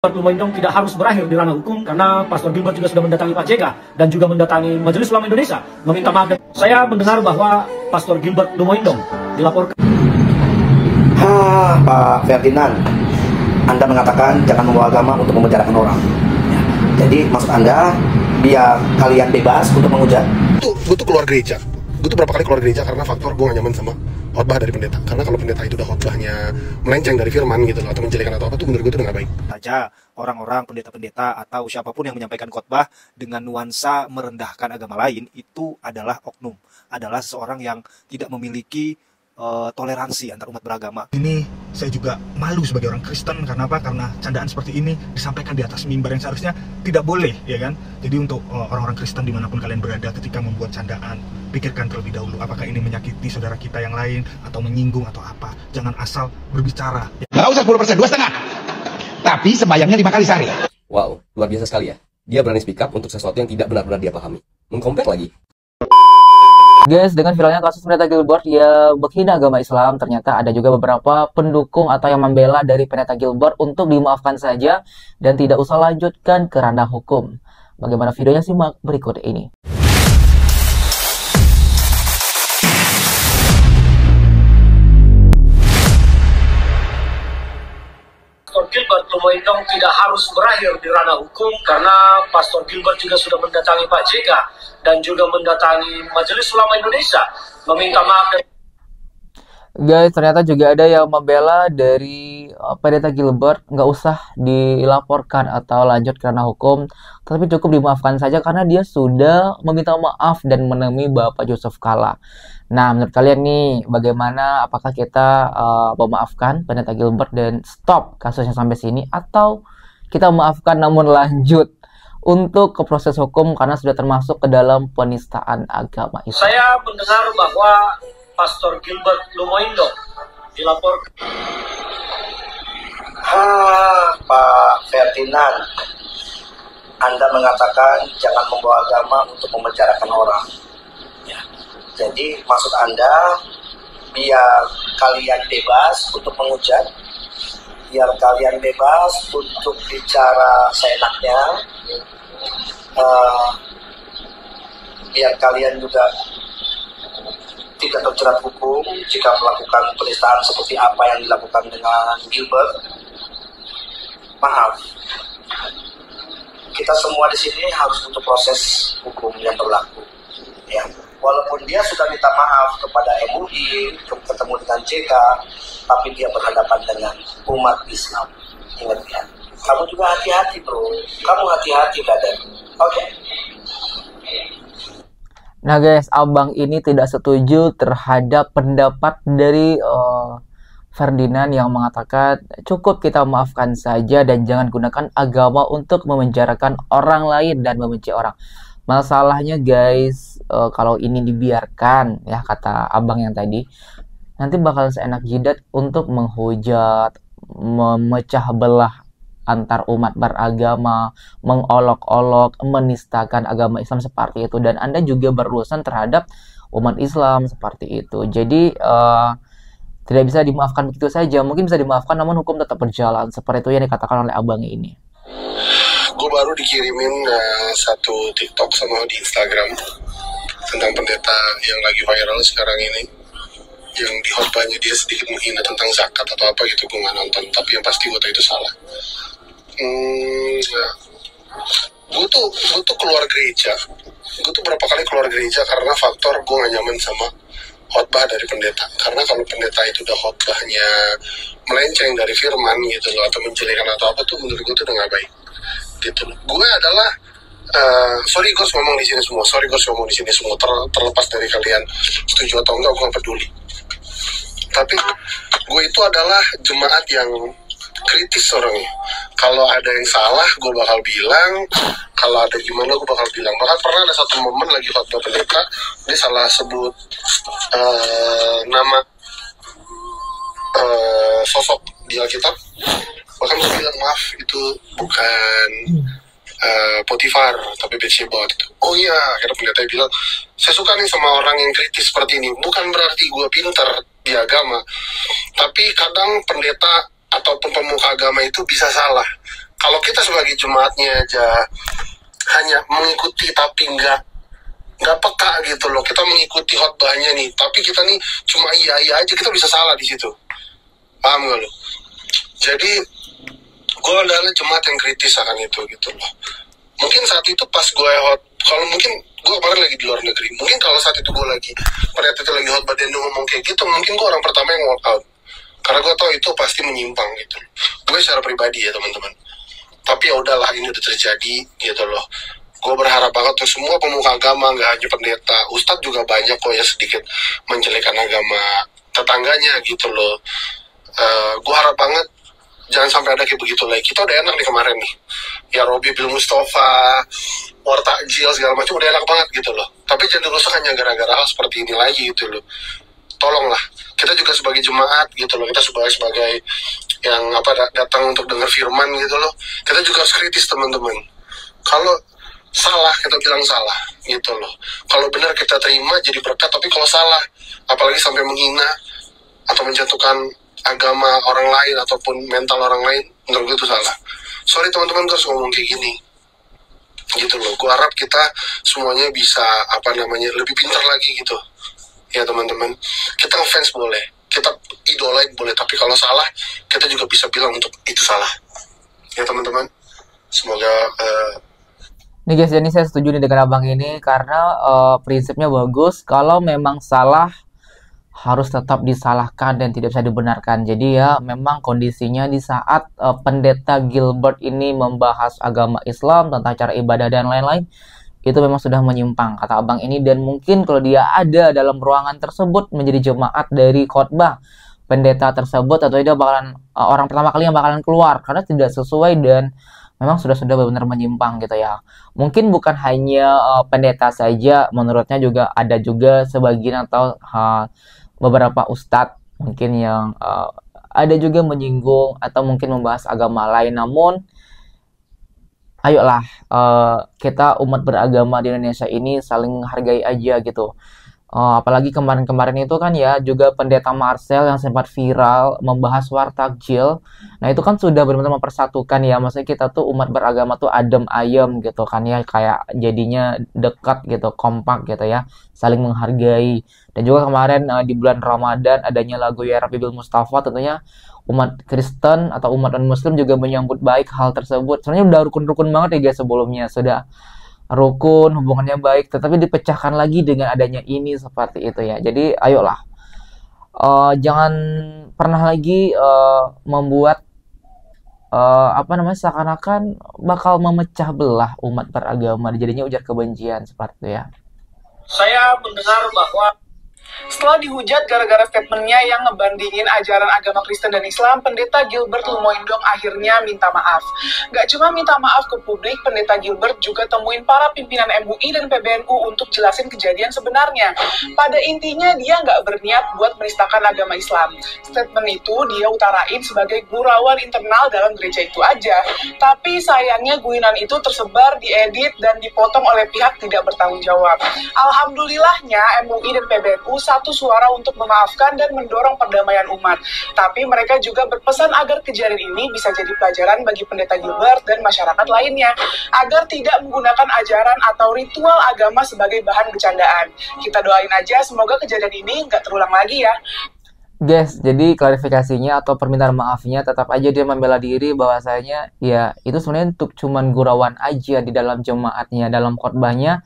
Lumajang tidak harus berakhir di ranah hukum karena Pastor Gilbert juga sudah mendatangi Pak JK dan juga mendatangi Majelis Ulama Indonesia meminta maaf. Saya mendengar bahwa Pastor Gilbert Lumajang dilaporkan. Pak Ferdinand, Anda mengatakan jangan membawa agama untuk memenjarakan orang. Jadi maksud Anda biar kalian bebas untuk menghujat? Gue tuh keluar gereja. Gue tuh berapa kali keluar gereja karena faktor gue gak nyaman sama khotbah dari pendeta. Karena kalau pendeta itu udah khotbahnya melenceng dari firman gitu loh, atau menjelekan atau apa, tuh menurut gue tuh udah gak baik. Saja orang-orang pendeta-pendeta atau siapapun yang menyampaikan khotbah dengan nuansa merendahkan agama lain, itu adalah oknum, adalah seseorang yang tidak memiliki toleransi antar umat beragama. Ini saya juga malu sebagai orang Kristen. Karena apa? Karena candaan seperti ini disampaikan di atas mimbar yang seharusnya tidak boleh, ya kan? Jadi untuk orang-orang Kristen dimanapun kalian berada, ketika membuat candaan, pikirkan terlebih dahulu apakah ini menyakiti saudara kita yang lain atau menyinggung atau apa. Jangan asal berbicara. Nggak usah 10%, 2,5. Tapi sembayangnya 5 kali sehari. Wow, luar biasa sekali ya. Dia berani speak up untuk sesuatu yang tidak benar-benar dia pahami. Mengkompet lagi. Guys, dengan viralnya kasus pendeta Gilbert yang menghina agama Islam, ternyata ada juga beberapa pendukung atau yang membela dari pendeta Gilbert untuk dimaafkan saja dan tidak usah lanjutkan ke ranah hukum. Bagaimana videonya, simak berikut ini. Pastor Gilbert Lumajang tidak harus berakhir di ranah hukum karena Pastor Gilbert juga sudah mendatangi Pak JK dan juga mendatangi Majelis Ulama Indonesia meminta maaf. Guys, ternyata juga ada yang membela dari pendeta Gilbert, nggak usah dilaporkan atau lanjut karena hukum, tapi cukup dimaafkan saja karena dia sudah meminta maaf dan menemui Bapak Yusuf Kalla. Nah, menurut kalian nih, bagaimana? Apakah kita memaafkan pendeta Gilbert dan stop kasusnya sampai sini, atau kita memaafkan namun lanjut untuk ke proses hukum karena sudah termasuk ke dalam penistaan agama Islam? Saya mendengar bahwa Pastor Gilbert Lumajang dilaporkan. Pak Ferdinand, Anda mengatakan jangan membawa agama untuk memenjarakan orang. Jadi maksud Anda biar kalian bebas untuk menghujat, biar kalian bebas untuk bicara seenaknya, biar kalian juga tidak terjerat hukum jika melakukan penistaan seperti apa yang dilakukan dengan Gilbert. Maaf, kita semua di sini harus butuh proses hukum yang berlaku. Ya, walaupun dia sudah minta maaf kepada MUI, ketemu dengan JK, tapi dia berhadapan dengan umat Islam. Ingat ya, kamu juga hati-hati bro, kamu hati-hati brother. Oke. Nah guys, abang ini tidak setuju terhadap pendapat dari Ferdinand yang mengatakan cukup kita maafkan saja dan jangan gunakan agama untuk memenjarakan orang lain dan membenci orang. Masalahnya guys, kalau ini dibiarkan, ya kata abang yang tadi, nanti bakal seenak jidat untuk menghujat, memecah belah antar umat beragama, mengolok-olok, menistakan agama Islam seperti itu. Dan Anda juga berurusan terhadap umat Islam seperti itu. Jadi tidak bisa dimaafkan begitu saja. Mungkin bisa dimaafkan namun hukum tetap berjalan. Seperti itu yang dikatakan oleh abang ini. Gue baru dikirimin satu TikTok sama di Instagram tentang pendeta yang lagi viral sekarang ini, yang di khotbahnya dia sedikit menghina tentang zakat atau apa gitu. Gue nggak nonton, tapi yang pasti gue tahu itu salah. Gue tuh keluar gereja. Gue tuh berapa kali keluar gereja karena faktor gue gak nyaman sama khotbah dari pendeta. Karena kalau pendeta itu udah khotbahnya melenceng dari firman gitu loh, atau menjelekan atau apa, tuh menurut gue tuh udah gak baik gitu loh. Gue adalah sorry gue ngomong di sini semua, terlepas dari kalian setuju atau enggak, gue gak peduli. Tapi gue itu adalah jemaat yang kritis orangnya. Kalau ada yang salah, gue bakal bilang. Kalau ada gimana, gue bakal bilang. Bahkan pernah ada satu momen lagi khotbah pendeta, dia salah sebut nama sosok di Alkitab. Bahkan gue bilang, maaf, itu bukan Potifar, tapi Betsheba gitu. Oh iya, akhirnya pendeta bilang, saya suka nih sama orang yang kritis seperti ini. Bukan berarti gue pinter di agama, tapi kadang pendeta ataupun pemuka agama itu bisa salah. Kalau kita sebagai jemaatnya aja hanya mengikuti tapi nggak peka gitu loh, kita mengikuti khotbahnya nih, tapi kita nih cuma iya aja, kita bisa salah di situ. Paham gak lo? Jadi gue adalah jemaat yang kritis akan itu gitu loh. Mungkin saat itu pas gue kalau mungkin gue kemarin lagi di luar negeri, mungkin kalau saat itu gue lagi pendeta itu lagi khotbah dan dia ngomong kayak gitu, mungkin gue orang pertama yang walk out, karena gue tahu itu pasti menyimpang gitu. Gue secara pribadi ya teman-teman. Tapi ya udahlah, ini udah terjadi gitu loh. Gue berharap banget tuh semua pemuka agama, nggak hanya pendeta, ustadz juga banyak kok ya sedikit menjelekan agama tetangganya gitu loh. Gue harap banget jangan sampai ada kayak begitu lagi. Kita udah enak nih kemarin nih, ya Robi Bil Mustafa, War Takjil segala macam udah enak banget gitu loh. Tapi jangan dirusak hanya gara-gara hal seperti ini lagi gitu loh. Tolonglah, kita juga sebagai jemaat gitu loh, kita sebagai yang datang untuk dengar firman gitu loh, kita juga harus kritis teman-teman. Kalau salah kita bilang salah gitu loh, kalau benar kita terima jadi berkat, tapi kalau salah apalagi sampai menghina atau menjatuhkan agama orang lain ataupun mental orang lain, menurut gue itu salah. Sorry teman-teman, gue harus ngomong kayak gini gitu loh. Gue harap kita semuanya bisa lebih pintar lagi gitu ya teman-teman. Kita ngefans boleh, kita idolain boleh, tapi kalau salah kita juga bisa bilang untuk itu salah ya teman-teman. Semoga Nih guys, jadi saya setuju nih dengan abang ini karena prinsipnya bagus. Kalau memang salah harus tetap disalahkan dan tidak bisa dibenarkan. Jadi ya memang kondisinya di saat pendeta Gilbert ini membahas agama Islam tentang cara ibadah dan lain-lain, itu memang sudah menyimpang kata abang ini. Dan mungkin kalau dia ada dalam ruangan tersebut menjadi jemaat dari khotbah pendeta tersebut, atau dia bakalan orang pertama kali yang bakalan keluar karena tidak sesuai dan memang sudah benar-benar menyimpang gitu ya. Mungkin bukan hanya pendeta saja, menurutnya juga ada juga sebagian atau beberapa ustadz mungkin yang ada juga menyinggung atau mungkin membahas agama lain. Namun ayolah kita umat beragama di Indonesia ini saling menghargai aja gitu. Apalagi kemarin-kemarin itu kan ya juga pendeta Marcel yang sempat viral membahas War Takjil. Nah itu kan sudah benar-benar mempersatukan ya, maksudnya kita tuh umat beragama tuh adem ayem gitu kan ya, kayak jadinya dekat gitu, kompak gitu ya, saling menghargai. Dan juga kemarin di bulan Ramadan adanya lagu Ya Rabbi Bil Mustafa, tentunya umat Kristen atau umat non-Muslim juga menyambut baik hal tersebut. Sebenarnya udah rukun-rukun banget ya guys, sebelumnya sudah rukun, hubungannya baik, tetapi dipecahkan lagi dengan adanya ini seperti itu ya. Jadi ayolah, jangan pernah lagi membuat seakan-akan bakal memecah belah umat beragama, jadinya ujar kebencian seperti itu ya. Saya mendengar bahwa setelah dihujat gara-gara statementnya yang ngebandingin ajaran agama Kristen dan Islam, pendeta Gilbert Lumoindong akhirnya minta maaf. Gak cuma minta maaf ke publik, pendeta Gilbert juga temuin para pimpinan MUI dan PBNU untuk jelasin kejadian sebenarnya. Pada intinya dia gak berniat buat menistakan agama Islam. Statement itu dia utarain sebagai gurauan internal dalam gereja itu aja. Tapi sayangnya guinan itu tersebar, diedit, dan dipotong oleh pihak tidak bertanggung jawab. Alhamdulillahnya MUI dan PBNU satu suara untuk memaafkan dan mendorong perdamaian umat. Tapi mereka juga berpesan agar kejadian ini bisa jadi pelajaran bagi pendeta Gilbert dan masyarakat lainnya, agar tidak menggunakan ajaran atau ritual agama sebagai bahan bercandaan. Kita doain aja semoga kejadian ini nggak terulang lagi ya. Guys, jadi klarifikasinya atau permintaan maafnya tetap aja dia membela diri bahwasanya ya itu sebenarnya untuk cuman gurauan aja di dalam jemaatnya, dalam khotbahnya,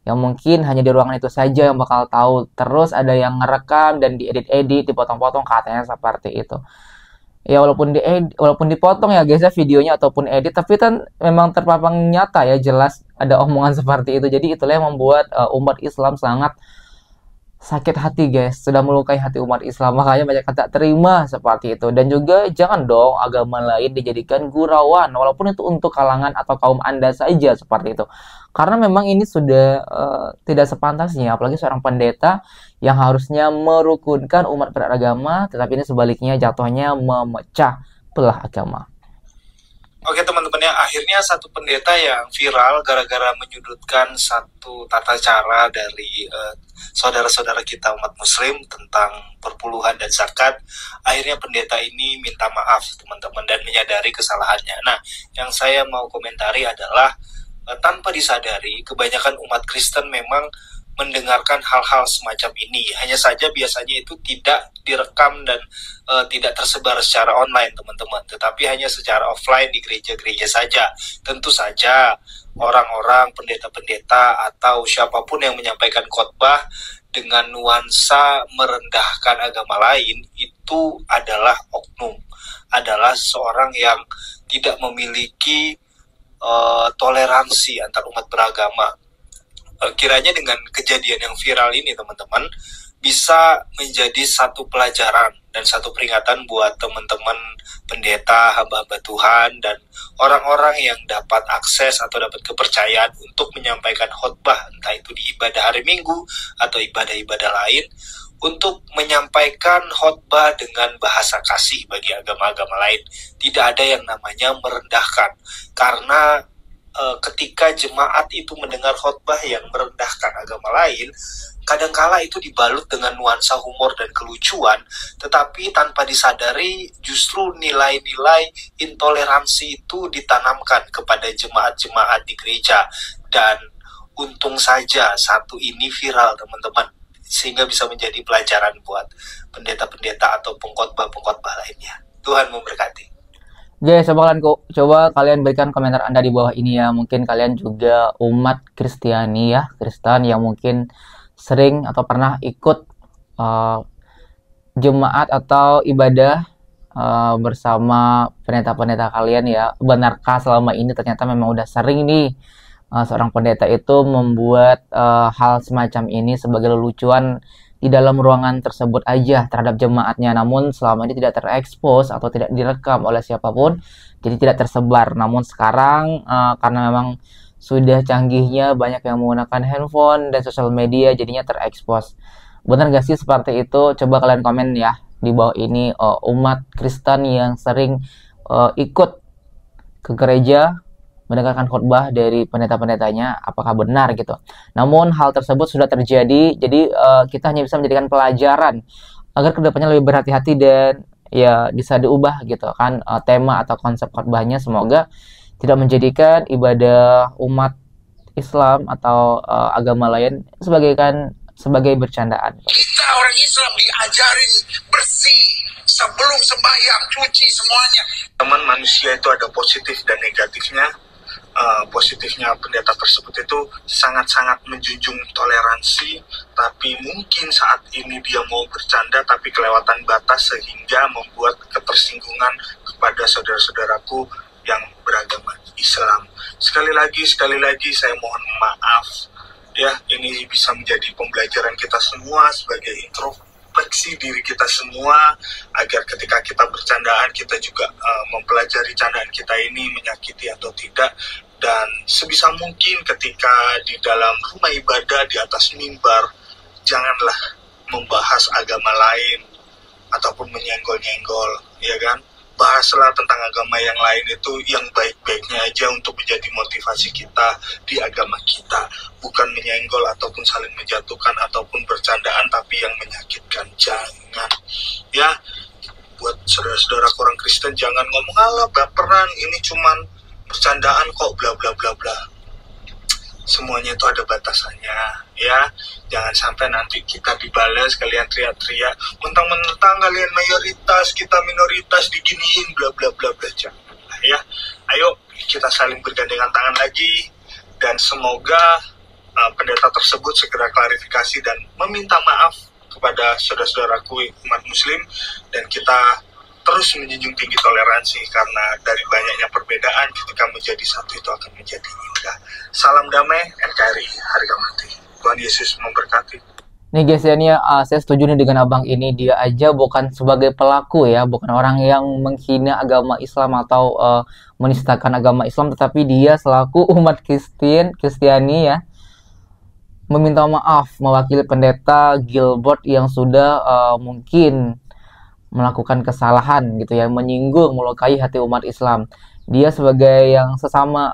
yang mungkin hanya di ruangan itu saja yang bakal tahu. Terus ada yang ngerekam dan diedit-edit, dipotong-potong, katanya seperti itu. Ya walaupun dipotong ya guys ya videonya ataupun edit, tapi kan memang terpapang nyata ya, jelas ada omongan seperti itu. Jadi itulah yang membuat umat Islam sangat sakit hati guys, sudah melukai hati umat Islam, makanya banyak yang tak terima seperti itu. Dan juga jangan dong agama lain dijadikan gurauan, walaupun itu untuk kalangan atau kaum Anda saja seperti itu. Karena memang ini sudah tidak sepantasnya, apalagi seorang pendeta yang harusnya merukunkan umat beragama, tetapi ini sebaliknya jatuhnya memecah belah agama. Oke teman-teman ya, akhirnya satu pendeta yang viral gara-gara menyudutkan satu tata cara dari saudara-saudara kita umat muslim tentang perpuluhan dan zakat. Akhirnya pendeta ini minta maaf teman-teman dan menyadari kesalahannya. Nah, yang saya mau komentari adalah tanpa disadari kebanyakan umat Kristen memang mendengarkan hal-hal semacam ini. Hanya saja biasanya itu tidak direkam dan tidak tersebar secara online teman-teman, tetapi hanya secara offline di gereja-gereja saja. Tentu saja orang-orang, pendeta-pendeta atau siapapun yang menyampaikan khotbah dengan nuansa merendahkan agama lain itu adalah oknum, adalah seorang yang tidak memiliki toleransi antar umat beragama. Kiranya dengan kejadian yang viral ini teman-teman bisa menjadi satu pelajaran dan satu peringatan buat teman-teman pendeta, hamba-hamba Tuhan dan orang-orang yang dapat akses atau dapat kepercayaan untuk menyampaikan khotbah, entah itu di ibadah hari Minggu atau ibadah-ibadah lain, untuk menyampaikan khotbah dengan bahasa kasih bagi agama-agama lain. Tidak ada yang namanya merendahkan, karena ketika jemaat itu mendengar khotbah yang merendahkan agama lain, kadangkala itu dibalut dengan nuansa humor dan kelucuan, tetapi tanpa disadari justru nilai-nilai intoleransi itu ditanamkan kepada jemaat-jemaat di gereja. Dan untung saja satu ini viral teman-teman, sehingga bisa menjadi pelajaran buat pendeta-pendeta atau pengkhotbah-pengkhotbah lainnya. Tuhan memberkati. Guys, coba kalian berikan komentar Anda di bawah ini ya. Mungkin kalian juga umat Kristiani ya, Kristen yang mungkin sering atau pernah ikut jemaat atau ibadah bersama pendeta-pendeta kalian ya. Benarkah selama ini ternyata memang udah sering nih seorang pendeta itu membuat hal semacam ini sebagai lelucuan di dalam ruangan tersebut aja terhadap jemaatnya, namun selama ini tidak terekspos atau tidak direkam oleh siapapun, jadi tidak tersebar. Namun sekarang karena memang sudah canggihnya banyak yang menggunakan handphone dan sosial media, jadinya terekspos. Benar gak sih seperti itu? Coba kalian komen ya di bawah ini, umat Kristen yang sering ikut ke gereja mendengarkan khotbah dari pendeta-pendetanya, apakah benar gitu. Namun hal tersebut sudah terjadi, jadi kita hanya bisa menjadikan pelajaran agar kedepannya lebih berhati-hati dan ya bisa diubah gitu kan tema atau konsep khotbahnya. Semoga tidak menjadikan ibadah umat Islam atau agama lain sebagai bercandaan. Kita orang Islam diajarin bersih sebelum sembahyang, cuci semuanya. Teman, manusia itu ada positif dan negatifnya. Positifnya pendeta tersebut itu sangat-sangat menjunjung toleransi, tapi mungkin saat ini dia mau bercanda tapi kelewatan batas sehingga membuat ketersinggungan kepada saudara-saudaraku yang beragama Islam. Sekali lagi saya mohon maaf ya, ini bisa menjadi pembelajaran kita semua sebagai introspeksi diri kita semua, agar ketika kita bercandaan kita juga mempelajari candaan kita ini menyakiti atau tidak. Dan sebisa mungkin ketika di dalam rumah ibadah, di atas mimbar, janganlah membahas agama lain ataupun menyenggol-nyenggol, ya kan? Bahaslah tentang agama yang lain itu yang baik-baiknya aja untuk menjadi motivasi kita di agama kita, bukan menyenggol ataupun saling menjatuhkan ataupun bercandaan tapi yang menyakitkan. Jangan ya, buat saudara-saudara orang Kristen jangan ngomong ala baperan, ini cuman bercandaan kok, bla bla bla bla. Semuanya itu ada batasannya ya. Jangan sampai nanti kita dibalas kalian teriak-teriak, mentang-mentang kalian mayoritas kita minoritas diginiin bla bla bla bla. Jangan ya. Ayo kita saling bergandengan tangan lagi, dan semoga pendeta tersebut segera klarifikasi dan meminta maaf kepada saudara-saudaraku umat muslim, dan kita terus menjunjung tinggi toleransi, karena dari banyaknya perbedaan ketika menjadi satu itu akan menjadi indah. Salam damai, NKRI harga mati. Tuhan Yesus memberkati. Nih guys ya, saya setuju nih dengan abang ini. Dia aja bukan sebagai pelaku ya, bukan orang yang menghina agama Islam atau menistakan agama Islam, tetapi dia selaku umat Kristiani ya, meminta maaf mewakili pendeta Gilbert yang sudah mungkin melakukan kesalahan gitu ya, menyinggung, melukai hati umat Islam. dia sebagai yang sesama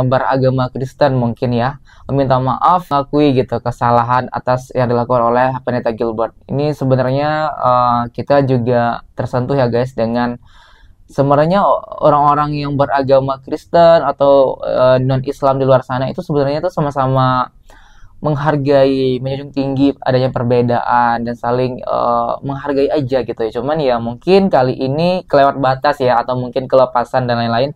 beragama Kristen mungkin ya, meminta maaf, mengakui gitu kesalahan atas yang dilakukan oleh Pendeta Gilbert. Ini sebenarnya kita juga tersentuh ya guys, dengan sebenarnya orang-orang yang beragama Kristen atau non-Islam di luar sana itu sebenarnya itu sama-sama menghargai, menjunjung tinggi adanya perbedaan dan saling menghargai aja gitu ya. Cuman ya mungkin kali ini kelewat batas ya, atau mungkin kelepasan dan lain-lain.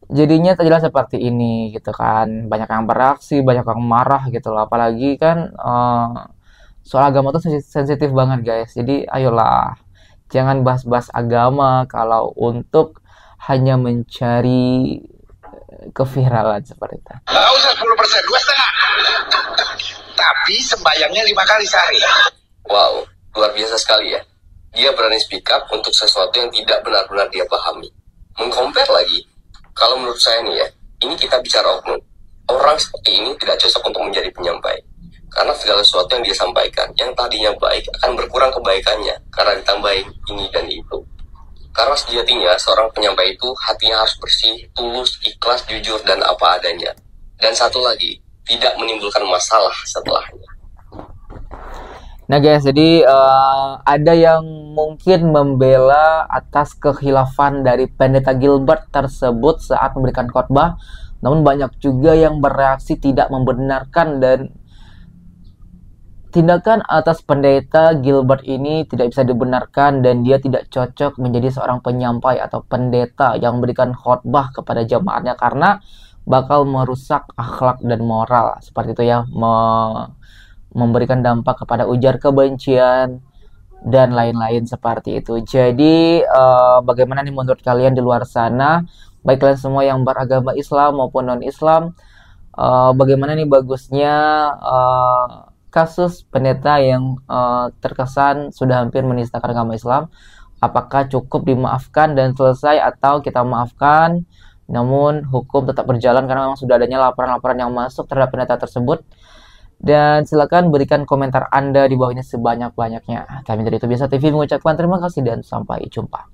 Jadinya terjadi seperti ini gitu kan. Banyak yang beraksi, banyak yang marah gitu loh. Apalagi kan soal agama tuh sensitif banget guys. Jadi ayolah, jangan bahas-bahas agama kalau untuk hanya mencari keviralan seperti itu. Nggak usah 10%, 2,5. Tapi sembayangnya 5 kali sehari. Wow, luar biasa sekali ya. Dia berani speak up untuk sesuatu yang tidak benar-benar dia pahami. Mengcompare lagi, kalau menurut saya nih ya, ini kita bicara oknum. Orang seperti ini tidak cocok untuk menjadi penyampai. Karena segala sesuatu yang dia sampaikan, yang tadinya baik akan berkurang kebaikannya karena ditambahin ini dan itu. Karena sejatinya seorang penyampai itu hatinya harus bersih, tulus, ikhlas, jujur, dan apa adanya. Dan satu lagi, tidak menimbulkan masalah setelahnya. Nah guys, jadi ada yang mungkin membela atas kekhilafan dari Pendeta Gilbert tersebut saat memberikan khotbah. Namun banyak juga yang bereaksi tidak membenarkan, dan tindakan atas Pendeta Gilbert ini tidak bisa dibenarkan dan dia tidak cocok menjadi seorang penyampai atau pendeta yang memberikan khotbah kepada jemaatnya, karena bakal merusak akhlak dan moral seperti itu ya, memberikan dampak kepada ujar kebencian dan lain-lain seperti itu. Jadi bagaimana nih menurut kalian di luar sana, baik kalian semua yang beragama Islam maupun non-Islam, bagaimana nih bagusnya kasus pendeta yang terkesan sudah hampir menistakan agama Islam? Apakah cukup dimaafkan dan selesai, atau kita maafkan namun hukum tetap berjalan karena memang sudah adanya laporan-laporan yang masuk terhadap pendeta tersebut? Dan silakan berikan komentar Anda di bawah ini sebanyak-banyaknya. Kami dari Itu Biasa TV mengucapkan terima kasih dan sampai jumpa.